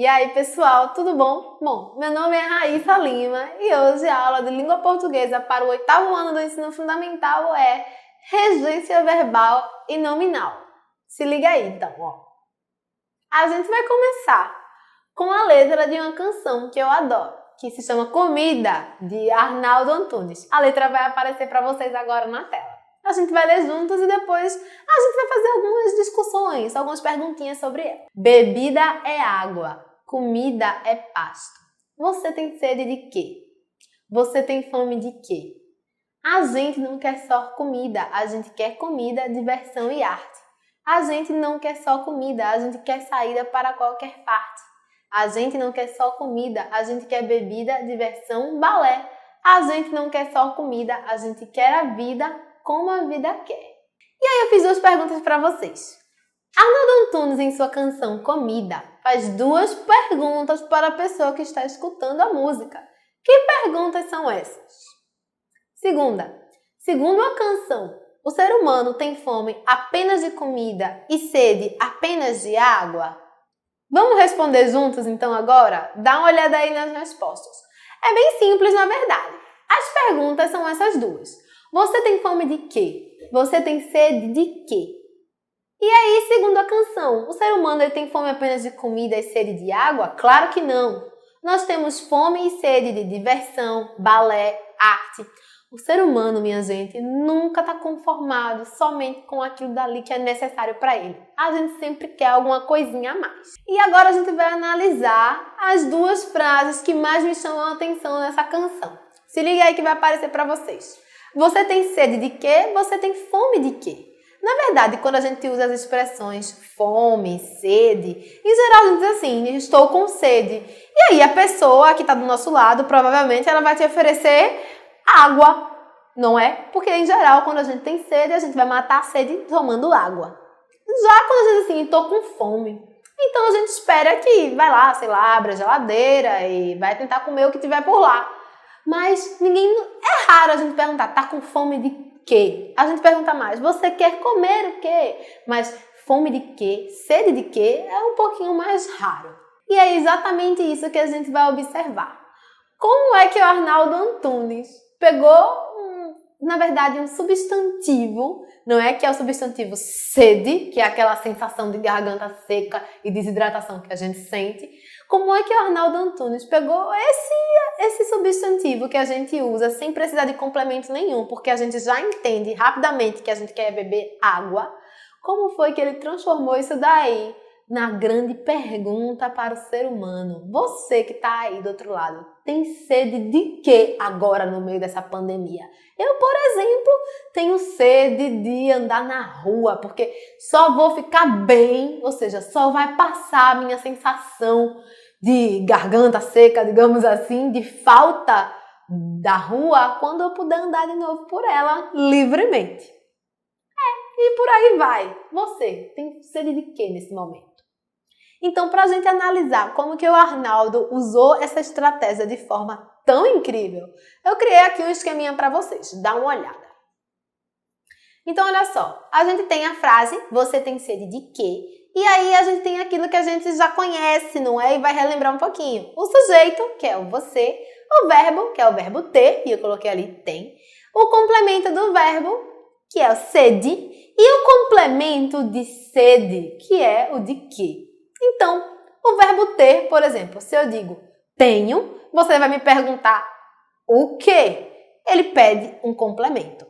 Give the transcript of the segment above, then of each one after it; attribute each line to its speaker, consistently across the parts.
Speaker 1: E aí, pessoal, tudo bom? Bom, meu nome é Raíssa Lima e hoje a aula de língua portuguesa para o 8º ano do ensino fundamental é regência verbal e nominal. Se liga aí, então, ó. A gente vai começar com a letra de uma canção que eu adoro, que se chama Comida, de Arnaldo Antunes. A letra vai aparecer para vocês agora na tela. A gente vai ler juntos e depois a gente vai fazer algumas discussões, algumas perguntinhas sobre ela. Bebida é água, comida é pasto. Você tem sede de quê? Você tem fome de quê? A gente não quer só comida, a gente quer comida, diversão e arte. A gente não quer só comida, a gente quer saída para qualquer parte. A gente não quer só comida, a gente quer bebida, diversão, balé. A gente não quer só comida, a gente quer a vida como a vida quer. E aí eu fiz duas perguntas para vocês. Arnaldo Antunes, em sua canção Comida, faz duas perguntas para a pessoa que está escutando a música. Que perguntas são essas? Segunda, segundo a canção, o ser humano tem fome apenas de comida e sede apenas de água? Vamos responder juntos então agora? Dá uma olhada aí nas respostas. É bem simples na verdade. As perguntas são essas duas. Você tem fome de quê? Você tem sede de quê? E aí, segundo a canção, o ser humano ele tem fome apenas de comida e sede de água? Claro que não. Nós temos fome e sede de diversão, balé, arte. O ser humano, minha gente, nunca está conformado somente com aquilo dali que é necessário para ele. A gente sempre quer alguma coisinha a mais. E agora a gente vai analisar as duas frases que mais me chamam a atenção nessa canção. Se liga aí que vai aparecer para vocês. Você tem sede de quê? Você tem fome de quê? Na verdade, quando a gente usa as expressões fome, sede, em geral a gente diz assim, estou com sede. E aí a pessoa que está do nosso lado, provavelmente, ela vai te oferecer água, não é? Porque em geral, quando a gente tem sede, a gente vai matar a sede tomando água. Já quando a gente diz assim, estou com fome, então a gente espera que vai lá, sei lá, abre a geladeira e vai tentar comer o que tiver por lá. Mas é raro a gente perguntar, tá com fome de quê? A gente pergunta mais, você quer comer o quê? Mas fome de quê? Sede de quê? É um pouquinho mais raro. E é exatamente isso que a gente vai observar. Como é que o Arnaldo Antunes pegou, na verdade, um substantivo, não é? Que é o substantivo sede, que é aquela sensação de garganta seca e desidratação que a gente sente. Como é que o Arnaldo Antunes pegou esse substantivo que a gente usa sem precisar de complemento nenhum, porque a gente já entende rapidamente que a gente quer beber água? Como foi que ele transformou isso daí na grande pergunta para o ser humano? Você que está aí do outro lado, tem sede de quê agora no meio dessa pandemia? Eu, por exemplo, tenho sede de andar na rua, porque só vou ficar bem, ou seja, só vai passar a minha sensação de garganta seca, digamos assim, de falta da rua, quando eu puder andar de novo por ela livremente. E por aí vai. Você tem sede de quê nesse momento? Então, para a gente analisar como que o Arnaldo usou essa estratégia de forma tão incrível, eu criei aqui um esqueminha para vocês. Dá uma olhada. Então, olha só. A gente tem a frase, você tem sede de quê? E aí a gente tem aquilo que a gente já conhece, não é? E vai relembrar um pouquinho. O sujeito, que é o você. O verbo, que é o verbo ter, e eu coloquei ali tem. O complemento do verbo, que é o sede. E o complemento de sede, que é o de quê? Então, o verbo ter, por exemplo, se eu digo tenho, você vai me perguntar o quê? Ele pede um complemento.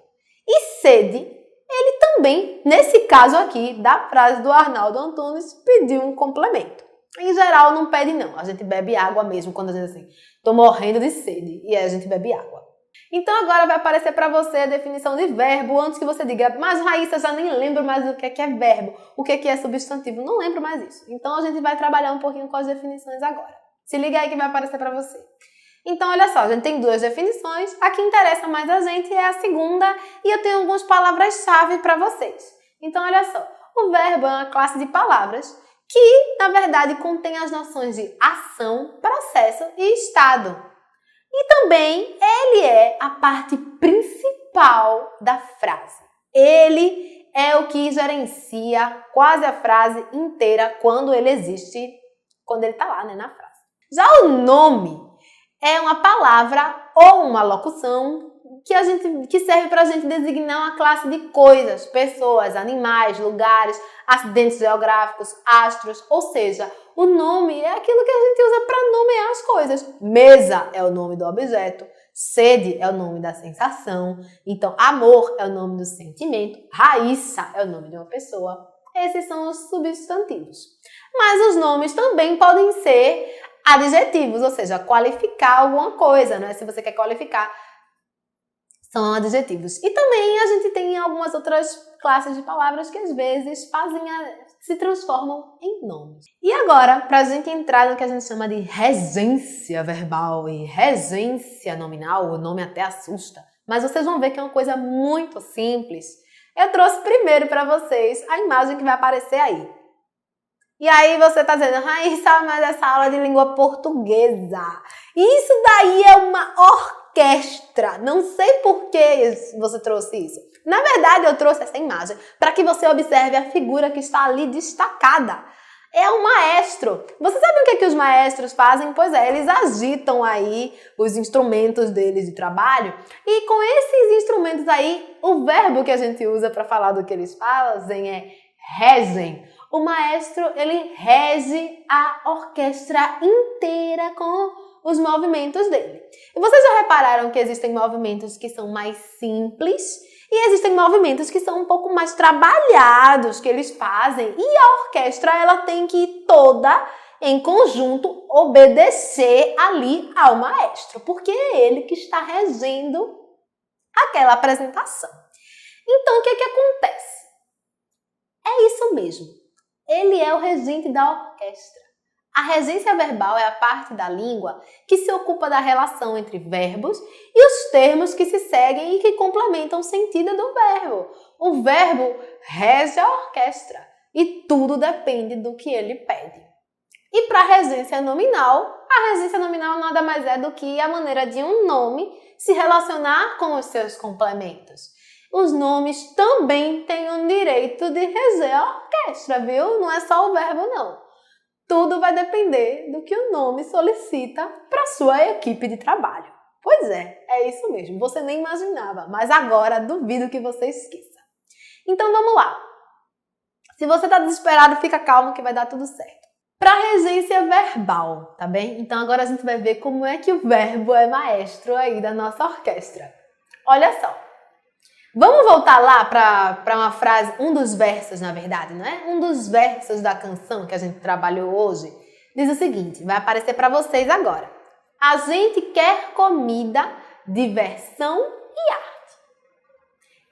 Speaker 1: E sede, ele também, nesse caso aqui, da frase do Arnaldo Antunes, pediu um complemento. Em geral, não pede não. A gente bebe água mesmo quando a gente diz assim, tô morrendo de sede, e aí a gente bebe água. Então agora vai aparecer para você a definição de verbo antes que você diga, mas Raíssa, já nem lembro mais o que é verbo, o que é substantivo, não lembro mais isso. Então a gente vai trabalhar um pouquinho com as definições agora. Se liga aí que vai aparecer para você. Então olha só, a gente tem duas definições, a que interessa mais a gente é a segunda e eu tenho algumas palavras-chave para vocês. Então olha só, o verbo é uma classe de palavras que na verdade contém as noções de ação, processo e estado. E também ele é a parte principal da frase. Ele é o que gerencia quase a frase inteira quando ele existe quando ele está lá, né, na frase. Já o nome é uma palavra ou uma locução que serve para a gente designar uma classe de coisas, pessoas, animais, lugares, acidentes geográficos, astros, ou seja, o nome é aquilo que a gente usa para nomear as coisas. Mesa é o nome do objeto, sede é o nome da sensação, então amor é o nome do sentimento, Raíssa é o nome de uma pessoa. Esses são os substantivos. Mas os nomes também podem ser adjetivos, ou seja, qualificar alguma coisa, né? Se você quer qualificar, são adjetivos. E também a gente tem algumas outras classes de palavras que às vezes se transformam em nomes. E agora, para a gente entrar no que a gente chama de regência verbal e regência nominal, o nome até assusta, mas vocês vão ver que é uma coisa muito simples. Eu trouxe primeiro para vocês a imagem que vai aparecer aí. E aí você tá dizendo, Raíssa, mas essa aula de língua portuguesa. Isso daí é uma orquestra. Não sei por que você trouxe isso. Na verdade, eu trouxe essa imagem para que você observe a figura que está ali destacada. É um maestro. Você sabe o que os maestros fazem? Pois é, eles agitam aí os instrumentos deles de trabalho e com esses instrumentos aí, o verbo que a gente usa para falar do que eles fazem é regem. O maestro, ele rege a orquestra inteira com os movimentos dele. E vocês já repararam que existem movimentos que são mais simples e existem movimentos que são um pouco mais trabalhados que eles fazem e a orquestra ela tem que ir toda em conjunto obedecer ali ao maestro, porque é ele que está regendo aquela apresentação. Então, o que acontece? É isso mesmo. Ele é o regente da orquestra. A regência verbal é a parte da língua que se ocupa da relação entre verbos e os termos que se seguem e que complementam o sentido do verbo. O verbo rege a orquestra e tudo depende do que ele pede. E para a regência nominal nada mais é do que a maneira de um nome se relacionar com os seus complementos. Os nomes também têm o direito de reger a orquestra, viu? Não é só o verbo, não. Tudo vai depender do que o nome solicita para sua equipe de trabalho. Pois é isso mesmo. Você nem imaginava, mas agora duvido que você esqueça. Então vamos lá. Se você está desesperado, fica calmo que vai dar tudo certo. Para regência verbal, tá bem? Então agora a gente vai ver como é que o verbo é maestro aí da nossa orquestra. Olha só. Vamos voltar lá para uma frase, um dos versos, na verdade, não é? Um dos versos da canção que a gente trabalhou hoje diz o seguinte, vai aparecer para vocês agora. A gente quer comida, diversão e arte.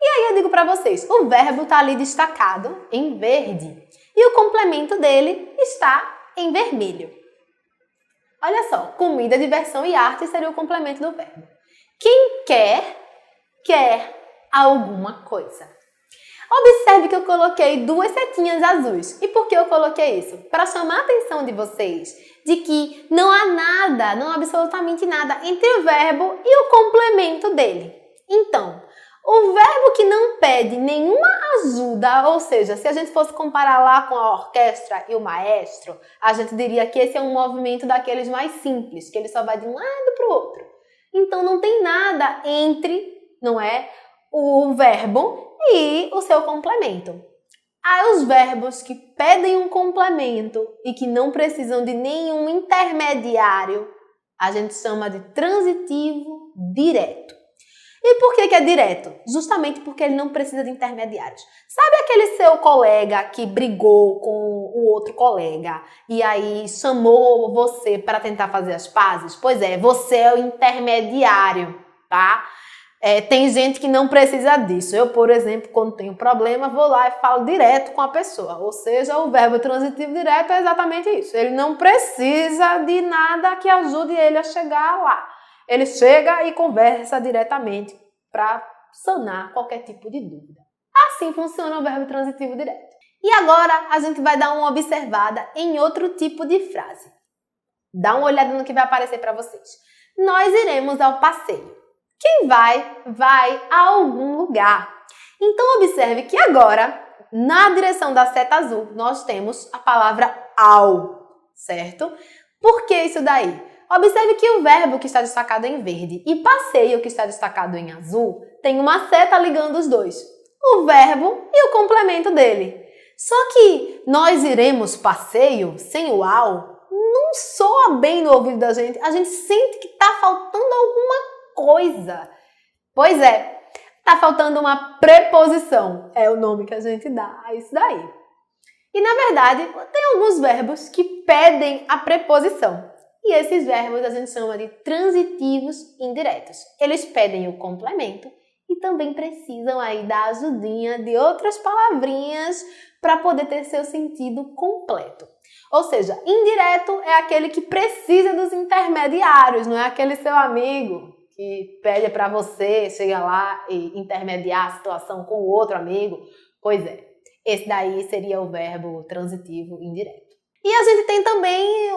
Speaker 1: E aí eu digo para vocês, o verbo está ali destacado em verde e o complemento dele está em vermelho. Olha só, comida, diversão e arte seria o complemento do verbo. Quem quer alguma coisa. Observe que eu coloquei duas setinhas azuis. E por que eu coloquei isso? Para chamar a atenção de vocês de que não há nada, não há absolutamente nada entre o verbo e o complemento dele. Então, o verbo que não pede nenhuma ajuda, ou seja, se a gente fosse comparar lá com a orquestra e o maestro, a gente diria que esse é um movimento daqueles mais simples, que ele só vai de um lado para o outro. Então, não tem nada entre, não é? O verbo e o seu complemento. Há os verbos que pedem um complemento e que não precisam de nenhum intermediário. A gente chama de transitivo direto. E por que é direto? Justamente porque ele não precisa de intermediários. Sabe aquele seu colega que brigou com o outro colega e aí chamou você para tentar fazer as pazes? Pois é, você é o intermediário, tá? Tem gente que não precisa disso. Eu, por exemplo, quando tenho problema, vou lá e falo direto com a pessoa. Ou seja, o verbo transitivo direto é exatamente isso. Ele não precisa de nada que ajude ele a chegar lá. Ele chega e conversa diretamente para sanar qualquer tipo de dúvida. Assim funciona o verbo transitivo direto. E agora a gente vai dar uma observada em outro tipo de frase. Dá uma olhada no que vai aparecer para vocês. Nós iremos ao passeio. Quem vai a algum lugar. Então, observe que agora, na direção da seta azul, nós temos a palavra ao, certo? Por que isso daí? Observe que o verbo que está destacado em verde e passeio que está destacado em azul tem uma seta ligando os dois. O verbo e o complemento dele. Só que nós iremos passeio sem o ao não soa bem no ouvido da gente. A gente sente que está faltando alguma coisa. Pois é, está faltando uma preposição. É o nome que a gente dá a isso daí. E na verdade, tem alguns verbos que pedem a preposição. E esses verbos a gente chama de transitivos indiretos. Eles pedem o complemento e também precisam aí da ajudinha de outras palavrinhas para poder ter seu sentido completo. Ou seja, indireto é aquele que precisa dos intermediários, não é aquele seu amigo que pede para você chegar lá e intermediar a situação com o outro amigo. Pois é, esse daí seria o verbo transitivo indireto. E a gente tem também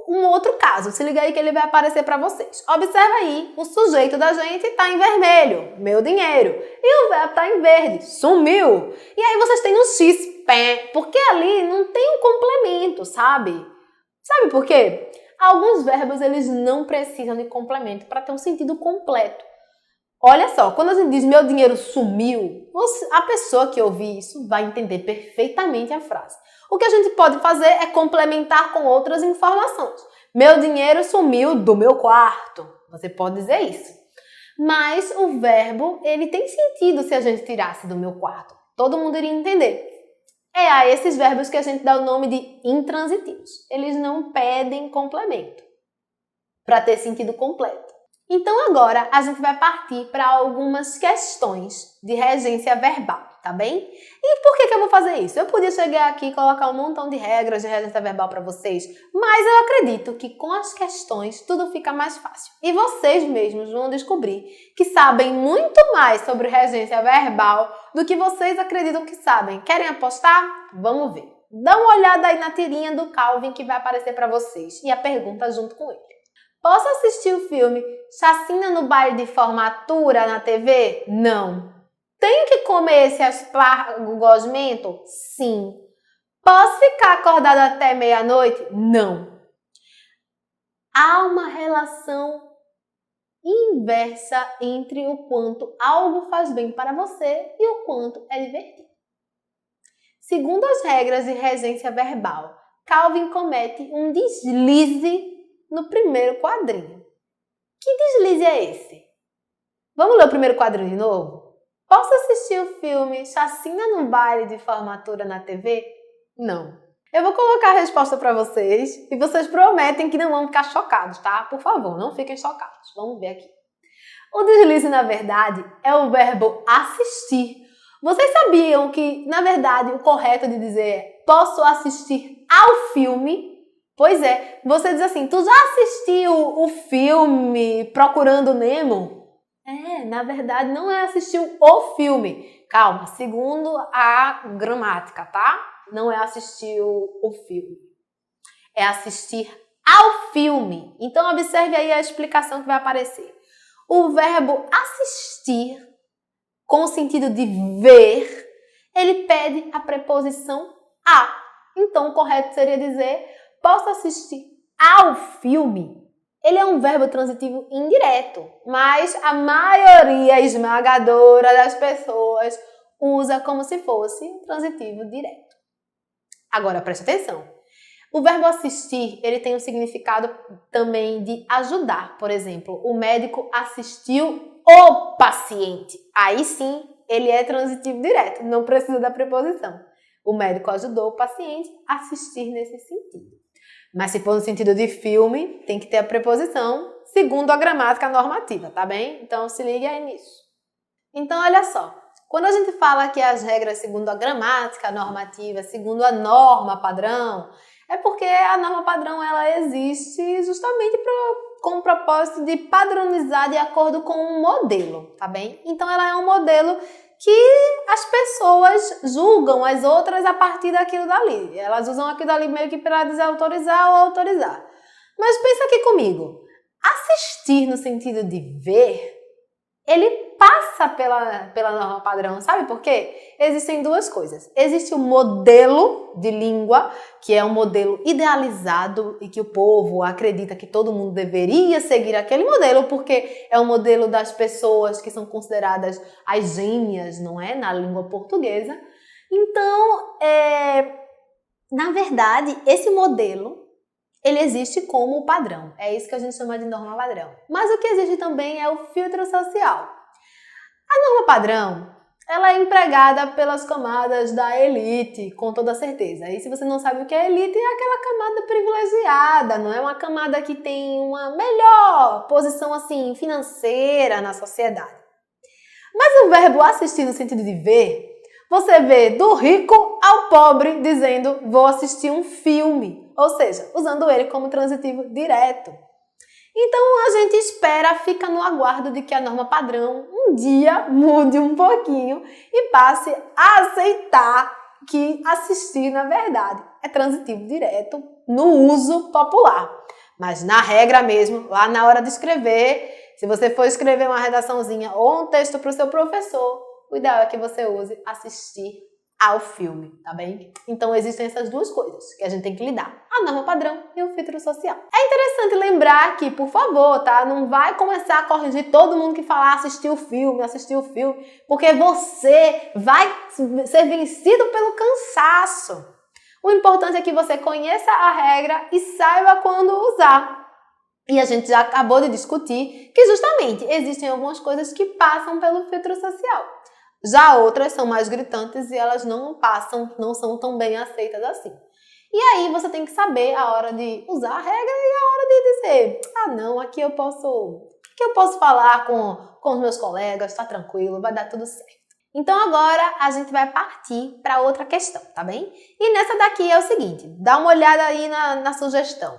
Speaker 1: um outro caso, se liga aí que ele vai aparecer para vocês. Observa aí, o sujeito da gente está em vermelho, meu dinheiro, e o verbo está em verde, sumiu. E aí vocês têm um X, pé, porque ali não tem um complemento, sabe? Sabe por quê? Alguns verbos eles não precisam de complemento para ter um sentido completo. Olha só, quando a gente diz meu dinheiro sumiu, a pessoa que ouvir isso vai entender perfeitamente a frase. O que a gente pode fazer é complementar com outras informações. Meu dinheiro sumiu do meu quarto. Você pode dizer isso. Mas o verbo, ele tem sentido se a gente tirasse do meu quarto. Todo mundo iria entender. É a esses verbos que a gente dá o nome de intransitivos. Eles não pedem complemento para ter sentido completo. Então agora a gente vai partir para algumas questões de regência verbal, tá bem? E por que eu vou fazer isso? Eu podia chegar aqui e colocar um montão de regras de regência verbal para vocês, mas eu acredito que com as questões tudo fica mais fácil. E vocês mesmos vão descobrir que sabem muito mais sobre regência verbal do que vocês acreditam que sabem. Querem apostar? Vamos ver. Dá uma olhada aí na tirinha do Calvin que vai aparecer para vocês e a pergunta junto com ele. Posso assistir o filme Chacina no Baile de Formatura na TV? Não. Tenho que comer esse aspargo gosmento? Sim. Posso ficar acordado até meia-noite? Não. Há uma relação inversa entre o quanto algo faz bem para você e o quanto é divertido. Segundo as regras de regência verbal, Calvin comete um deslize no primeiro quadrinho. Que deslize é esse? Vamos ler o primeiro quadrinho de novo? Posso assistir o filme Chacina no Baile de Formatura na TV? Não. Eu vou colocar a resposta para vocês e vocês prometem que não vão ficar chocados, tá? Por favor, não fiquem chocados. Vamos ver aqui. O deslize, na verdade, é o verbo assistir. Vocês sabiam que, na verdade, o correto de dizer é posso assistir ao filme? Pois é, você diz assim, tu já assistiu o filme Procurando Nemo? Na verdade não é assistir o filme. Calma, segundo a gramática, tá? Não é assistir o filme. É assistir ao filme. Então observe aí a explicação que vai aparecer. O verbo assistir, com o sentido de ver, ele pede a preposição a. Então o correto seria dizer posso assistir ao filme. Ele é um verbo transitivo indireto, mas a maioria esmagadora das pessoas usa como se fosse transitivo direto. Agora preste atenção. O verbo assistir, ele tem um significado também de ajudar. Por exemplo, o médico assistiu o paciente. Aí sim, ele é transitivo direto, não precisa da preposição. O médico ajudou o paciente a assistir nesse sentido. Mas se for no sentido de filme, tem que ter a preposição segundo a gramática normativa, tá bem? Então se ligue aí nisso. Então olha só, quando a gente fala que as regras segundo a gramática normativa, segundo a norma padrão, é porque a norma padrão ela existe justamente com o propósito de padronizar de acordo com um modelo, tá bem? Então ela é um modelo que as pessoas julgam as outras a partir daquilo dali. Elas usam aquilo dali meio que para desautorizar ou autorizar. Mas pensa aqui comigo. Assistir no sentido de ver, ele passa pela norma padrão. Sabe por quê? Existem duas coisas. Existe o modelo de língua, que é um modelo idealizado e que o povo acredita que todo mundo deveria seguir aquele modelo, porque é o modelo das pessoas que são consideradas as gênias, não é? Na língua portuguesa. Então, na verdade, esse modelo, ele existe como padrão. É isso que a gente chama de norma padrão. Mas o que existe também é o filtro social. A norma padrão, ela é empregada pelas camadas da elite, com toda certeza. E se você não sabe o que é elite, é aquela camada privilegiada, não é uma camada que tem uma melhor posição assim financeira na sociedade. Mas o verbo assistir no sentido de ver, você vê do rico ao pobre dizendo vou assistir um filme, ou seja, usando ele como transitivo direto. Então a gente espera, fica no aguardo de que a norma padrão um dia mude um pouquinho e passe a aceitar que assistir, na verdade, é transitivo direto no uso popular. Mas na regra mesmo, lá na hora de escrever, se você for escrever uma redaçãozinha ou um texto para o seu professor, o ideal é que você use assistir ao filme, tá bem? Então existem essas duas coisas que a gente tem que lidar. A norma padrão e o filtro social. É interessante lembrar que, por favor, tá? Não vai começar a corrigir todo mundo que falar assistir o filme, porque você vai ser vencido pelo cansaço. O importante é que você conheça a regra e saiba quando usar. E a gente já acabou de discutir que justamente existem algumas coisas que passam pelo filtro social. Já outras são mais gritantes e elas não passam, não são tão bem aceitas assim. E aí você tem que saber a hora de usar a regra e a hora de dizer, não, aqui eu posso falar com os meus colegas, tá tranquilo, vai dar tudo certo. Então agora a gente vai partir para outra questão, tá bem? E nessa daqui é o seguinte, dá uma olhada aí na sugestão.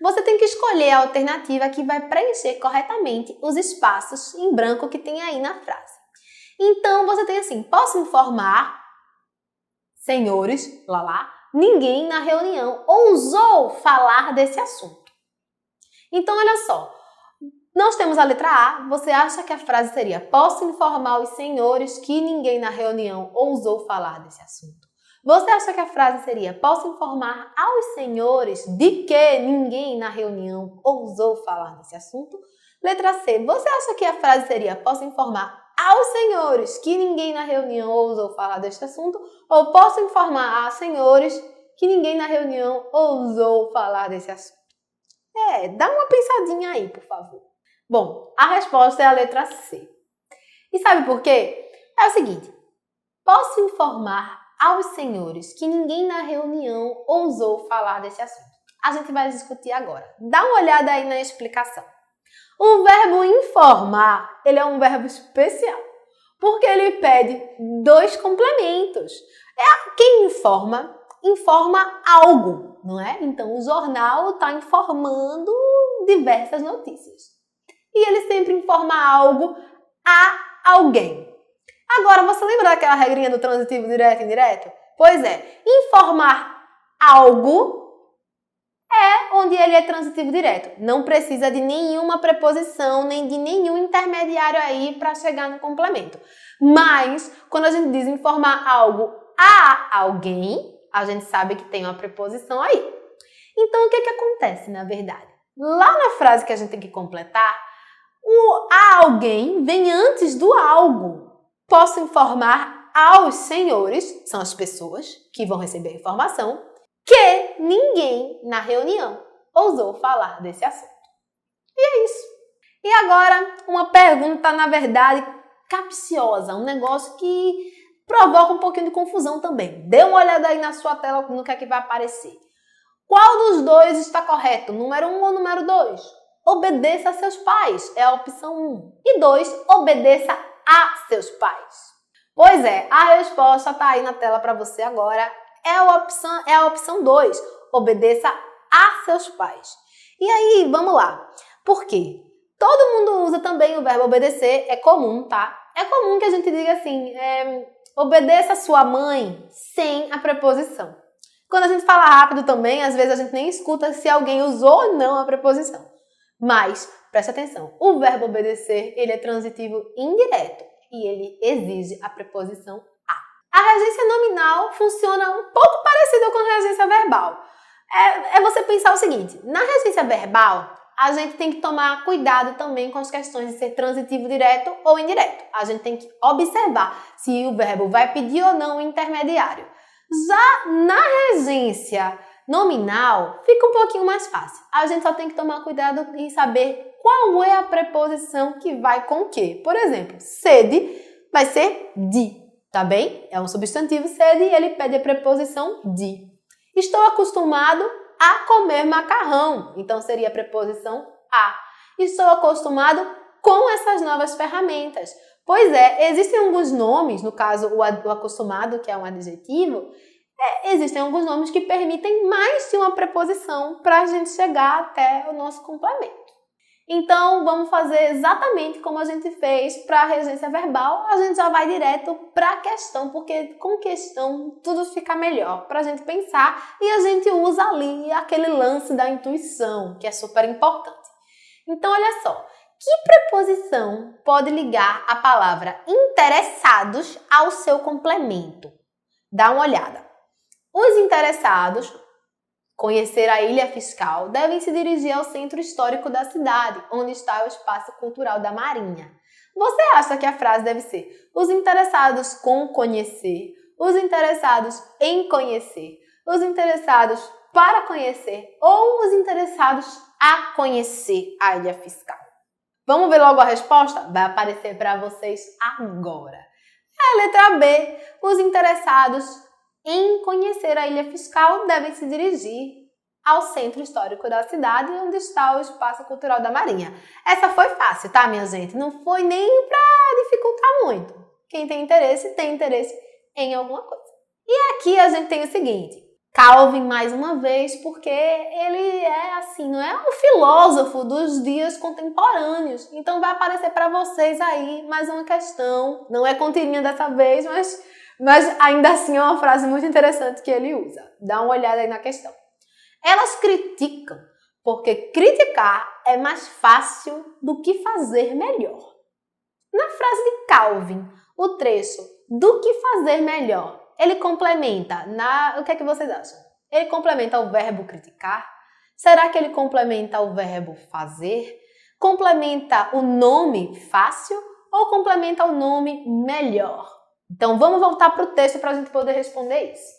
Speaker 1: Você tem que escolher a alternativa que vai preencher corretamente os espaços em branco que tem aí na frase. Então, você tem assim, posso informar, senhores, ninguém na reunião ousou falar desse assunto. Então, olha só, nós temos a letra A, você acha que a frase seria, posso informar os senhores que ninguém na reunião ousou falar desse assunto. Você acha que a frase seria, posso informar aos senhores de que ninguém na reunião ousou falar desse assunto. Letra C, você acha que a frase seria, posso informar aos senhores que ninguém na reunião ousou falar deste assunto, ou posso informar a senhores que ninguém na reunião ousou falar desse assunto? Dá uma pensadinha aí, por favor. Bom, a resposta é a letra C. E sabe por quê? É o seguinte, posso informar aos senhores que ninguém na reunião ousou falar desse assunto. A gente vai discutir agora. Dá uma olhada aí na explicação. O verbo informar, ele é um verbo especial, porque ele pede dois complementos. Quem informa, informa algo, não é? Então, o jornal está informando diversas notícias. E ele sempre informa algo a alguém. Agora, você lembra daquela regrinha do transitivo direto e indireto? Pois é, informar algo onde ele é transitivo direto. Não precisa de nenhuma preposição, nem de nenhum intermediário aí para chegar no complemento. Mas, quando a gente diz informar algo a alguém, a gente sabe que tem uma preposição aí. Então, o que acontece, na verdade? Lá na frase que a gente tem que completar, o a alguém vem antes do algo. Posso informar aos senhores, são as pessoas que vão receber a informação, que ninguém na reunião ousou falar desse assunto. E é isso. E agora, uma pergunta, na verdade, capciosa, um negócio que provoca um pouquinho de confusão também. Dê uma olhada aí na sua tela no que é que vai aparecer. Qual dos dois está correto? Número 1 ou número 2? Obedeça a seus pais, é a opção 1. E 2, obedeça a seus pais. Pois é, a resposta está aí na tela para você agora. É a opção 2, obedeça a seus pais. E aí, vamos lá. Por quê? Todo mundo usa também o verbo obedecer, é comum, tá? É comum que a gente diga assim, obedeça a sua mãe sem a preposição. Quando a gente fala rápido também, às vezes a gente nem escuta se alguém usou ou não a preposição. Mas presta atenção, o verbo obedecer, ele é transitivo indireto e ele exige a preposição a. A regência nominal funciona um pouco parecida com a regência verbal. É você pensar o seguinte, na regência verbal, a gente tem que tomar cuidado também com as questões de ser transitivo direto ou indireto. A gente tem que observar se o verbo vai pedir ou não o intermediário. Já na regência nominal, fica um pouquinho mais fácil. A gente só tem que tomar cuidado em saber qual é a preposição que vai com o quê. Por exemplo, sede vai ser de, tá bem? É um substantivo sede e ele pede a preposição de. Estou acostumado a comer macarrão, então seria a preposição a. Estou acostumado com essas novas ferramentas. Pois é, existem alguns nomes, no caso o acostumado, que é um adjetivo, existem alguns nomes que permitem mais de uma preposição para a gente chegar até o nosso complemento. Então, vamos fazer exatamente como a gente fez para a regência verbal, a gente já vai direto para a questão, porque com questão tudo fica melhor para a gente pensar e a gente usa ali aquele lance da intuição, que é super importante. Então, olha só, que preposição pode ligar a palavra interessados ao seu complemento? Dá uma olhada. Os interessados conhecer a ilha fiscal devem se dirigir ao centro histórico da cidade, onde está o espaço cultural da Marinha. Você acha que a frase deve ser os interessados com conhecer, os interessados em conhecer, os interessados para conhecer ou os interessados a conhecer a ilha fiscal? Vamos ver logo a resposta? Vai aparecer para vocês agora. É a letra B. Os interessados em conhecer a ilha fiscal devem se dirigir ao centro histórico da cidade, onde está o espaço cultural da Marinha. Essa foi fácil, tá, minha gente? Não foi nem para dificultar muito. Quem tem interesse em alguma coisa. E aqui a gente tem o seguinte, Calvin mais uma vez, porque ele é assim, não é um filósofo dos dias contemporâneos. Então vai aparecer para vocês aí mais uma questão. Não é com tirinha dessa vez, mas ainda assim é uma frase muito interessante que ele usa. Dá uma olhada aí na questão. Elas criticam, porque criticar é mais fácil do que fazer melhor. Na frase de Calvin, o trecho do que fazer melhor, ele complementa o que é que vocês acham? Ele complementa o verbo criticar? Será que ele complementa o verbo fazer? Complementa o nome fácil ou complementa o nome melhor? Então, vamos voltar para o texto para a gente poder responder isso.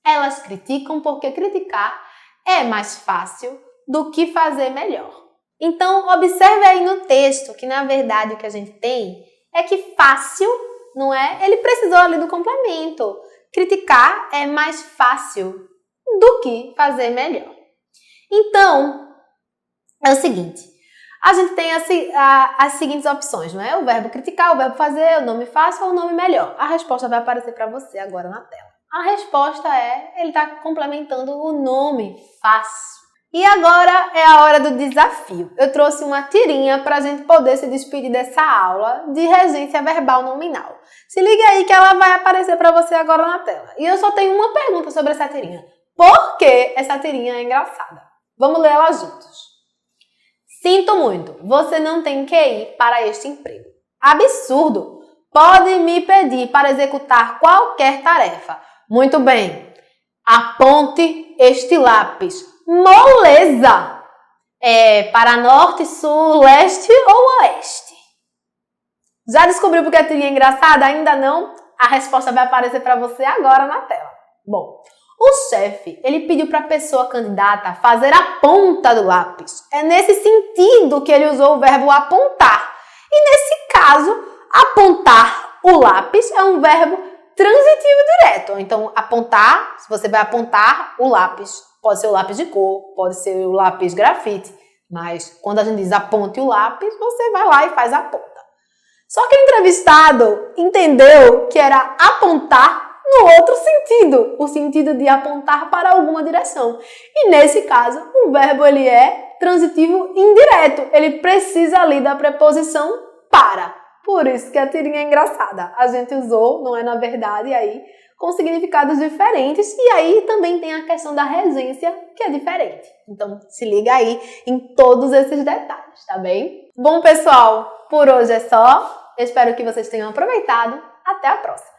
Speaker 1: Elas criticam porque criticar é mais fácil do que fazer melhor. Então, observe aí no texto que, na verdade, o que a gente tem é que fácil, não é? Ele precisou ali do complemento. Criticar é mais fácil do que fazer melhor. Então, é o seguinte. A gente tem as seguintes opções, não é? O verbo criticar, o verbo fazer, o nome fácil ou o nome melhor. A resposta vai aparecer para você agora na tela. A resposta ele está complementando o nome fácil. E agora é a hora do desafio. Eu trouxe uma tirinha para a gente poder se despedir dessa aula de regência verbal nominal. Se liga aí que ela vai aparecer para você agora na tela. E eu só tenho uma pergunta sobre essa tirinha. Por que essa tirinha é engraçada? Vamos ler ela juntos. Sinto muito, você não tem QI para este emprego. Absurdo! Pode me pedir para executar qualquer tarefa. Muito bem. Aponte este lápis. Moleza! Para norte, sul, leste ou oeste? Já descobriu porque a tirinha é engraçada? Ainda não? A resposta vai aparecer para você agora na tela. Bom, o chefe, ele pediu para a pessoa candidata fazer a ponta do lápis. É nesse sentido que ele usou o verbo apontar. E nesse caso, apontar o lápis é um verbo transitivo direto. Então, apontar, se você vai apontar o lápis, pode ser o lápis de cor, pode ser o lápis grafite, mas quando a gente diz aponte o lápis, você vai lá e faz a ponta. Só que o entrevistado entendeu que era apontar no outro sentido, o sentido de apontar para alguma direção. E nesse caso, o verbo ele é transitivo indireto, ele precisa ali da preposição para. Por isso que a tirinha é engraçada. A gente usou, não é na verdade, aí com significados diferentes e aí também tem a questão da regência que é diferente. Então se liga aí em todos esses detalhes, tá bem? Bom, pessoal, por hoje é só. Eu espero que vocês tenham aproveitado. Até a próxima!